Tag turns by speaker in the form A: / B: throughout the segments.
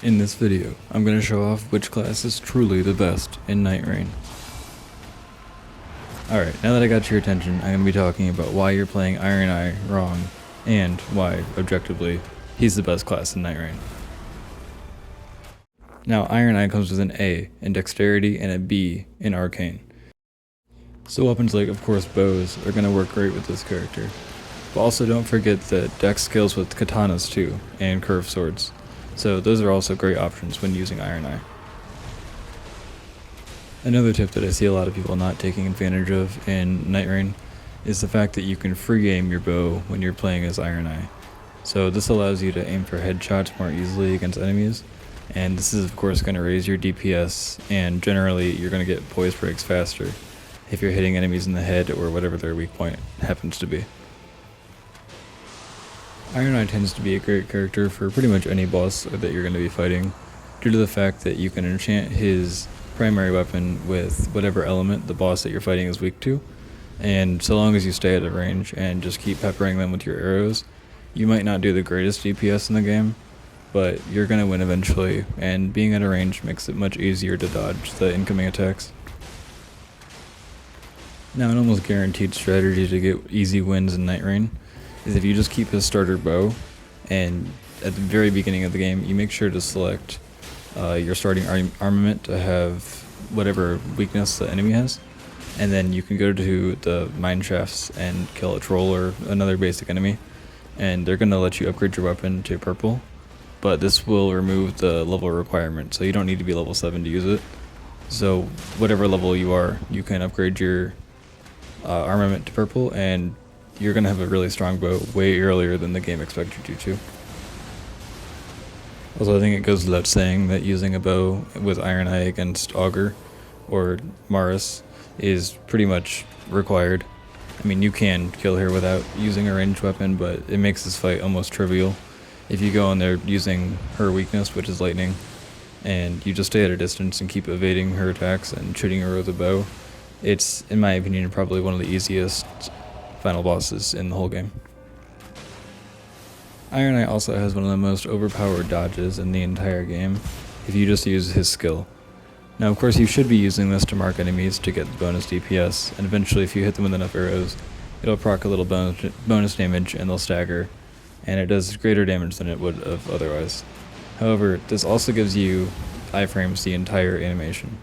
A: In this video, I'm going to show off which class is truly the best in Nightreign. Alright, now that I got your attention, I'm going to be talking about why you're playing Iron Eye wrong, and why, objectively, he's the best class in Nightreign. Now, Iron Eye comes with an A in Dexterity and a B in Arcane. So weapons like, of course, bows are going to work great with this character. But also don't forget that Dex skills with katanas too, and curved swords. So those are also great options when using Iron Eye. Another tip that I see a lot of people not taking advantage of in Nightreign is the fact that you can free aim your bow when you're playing as Iron Eye. So this allows you to aim for headshots more easily against enemies, and this is of course going to raise your DPS, and generally you're going to get poise breaks faster if you're hitting enemies in the head or whatever their weak point happens to be. Iron Eye tends to be a great character for pretty much any boss that you're going to be fighting, due to the fact that you can enchant his primary weapon with whatever element the boss that you're fighting is weak to, and so long as you stay at a range and just keep peppering them with your arrows, you might not do the greatest DPS in the game, but you're going to win eventually, and being at a range makes it much easier to dodge the incoming attacks. Now, an almost guaranteed strategy to get easy wins in Nightreign is if you just keep his starter bow, and at the very beginning of the game you make sure to select your starting armament to have whatever weakness the enemy has, and then you can go to the mine shafts and kill a troll or another basic enemy, and they're going to let you upgrade your weapon to purple, but this will remove the level requirement, so you don't need to be level 7 to use it. So whatever level you are, you can upgrade your armament to purple, and you're going to have a really strong bow way earlier than the game expected you to. Also, I think it goes without saying that using a bow with Iron Eye against Augur or Maris is pretty much required. I mean, you can kill her without using a ranged weapon, but it makes this fight almost trivial if you go in there using her weakness, which is lightning, and you just stay at a distance and keep evading her attacks and shooting her with a bow. It's, in my opinion, probably one of the easiest final bosses in the whole game. Iron Eye also has one of the most overpowered dodges in the entire game if you just use his skill. Now, of course, you should be using this to mark enemies to get the bonus DPS, and eventually if you hit them with enough arrows, it'll proc a little bonus damage and they'll stagger, and it does greater damage than it would have otherwise. However, this also gives you iframes the entire animation.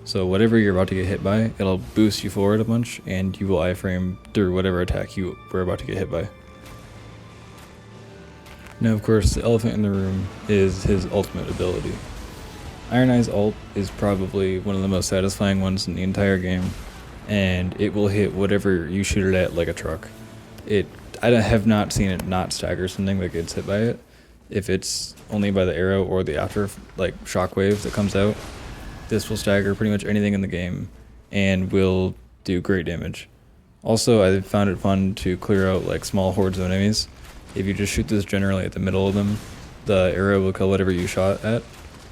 A: So whatever you're about to get hit by, it'll boost you forward a bunch, and you will iframe through whatever attack you were about to get hit by. Now, of course, the elephant in the room is his ultimate ability. Iron Eye's ult is probably one of the most satisfying ones in the entire game, and it will hit whatever you shoot it at like a truck. I have not seen it not stagger something that gets hit by it. If it's only by the arrow or the after shockwave that comes out, this will stagger pretty much anything in the game and will do great damage. Also, I found it fun to clear out small hordes of enemies. If you just shoot this generally at the middle of them, the arrow will kill whatever you shot at,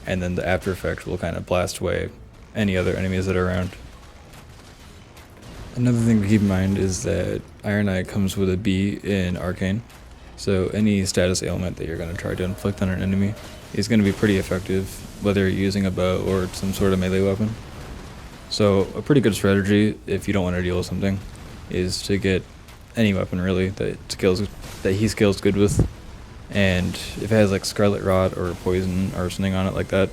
A: and then the after effect will kind of blast away any other enemies that are around. Another thing to keep in mind is that Iron Eye comes with a B in Arcane, so any status ailment that you're going to try to inflict on an enemy is going to be pretty effective, whether you're using a bow or some sort of melee weapon. So a pretty good strategy, if you don't want to deal with something, is to get any weapon really that he scales good with, and if it has Scarlet Rot or poison or something on it like that,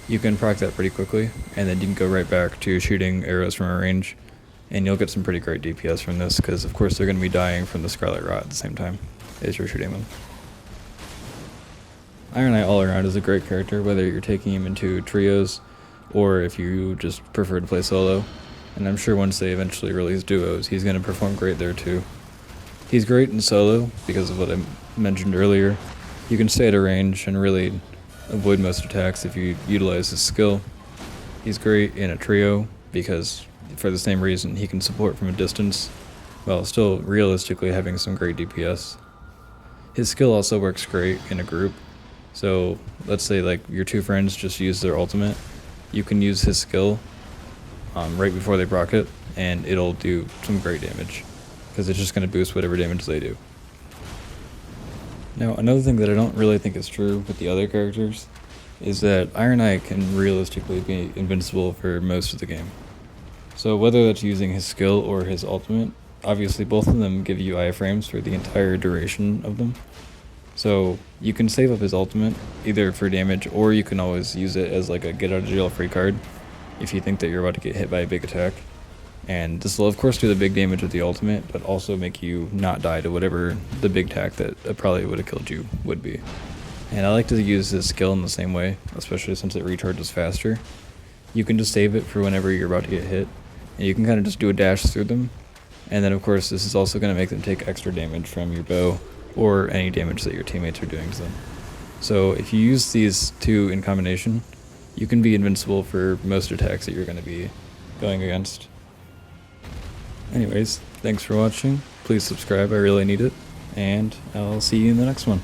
A: you can proc that pretty quickly, and then you can go right back to shooting arrows from a range, and you'll get some pretty great DPS from this, because of course they're going to be dying from the Scarlet Rot at the same time as you're shooting them. Iron Eye all around is a great character, whether you're taking him into trios or if you just prefer to play solo, and I'm sure once they eventually release duos, he's going to perform great there too. He's great in solo because of what I mentioned earlier. You can stay at a range and really avoid most attacks if you utilize his skill. He's great in a trio because, for the same reason, he can support from a distance while still realistically having some great DPS. His skill also works great in a group. So let's say your two friends just use their ultimate, you can use his skill right before they proc it, and it'll do some great damage, because it's just going to boost whatever damage they do. Now, another thing that I don't really think is true with the other characters is that Iron Eye can realistically be invincible for most of the game. So whether that's using his skill or his ultimate, obviously both of them give you iframes for the entire duration of them. So you can save up his ultimate either for damage, or you can always use it as like a get out of jail free card if you think that you're about to get hit by a big attack. And this will of course do the big damage with the ultimate, but also make you not die to whatever the big attack that probably would have killed you would be. And I like to use this skill in the same way, especially since it recharges faster. You can just save it for whenever you're about to get hit, and you can kind of just do a dash through them. And then of course this is also going to make them take extra damage from your bow, or any damage that your teammates are doing to them. So if you use these two in combination, you can be invincible for most attacks that you're going to be going against. Anyways, thanks for watching. Please subscribe, I really need it. And I'll see you in the next one.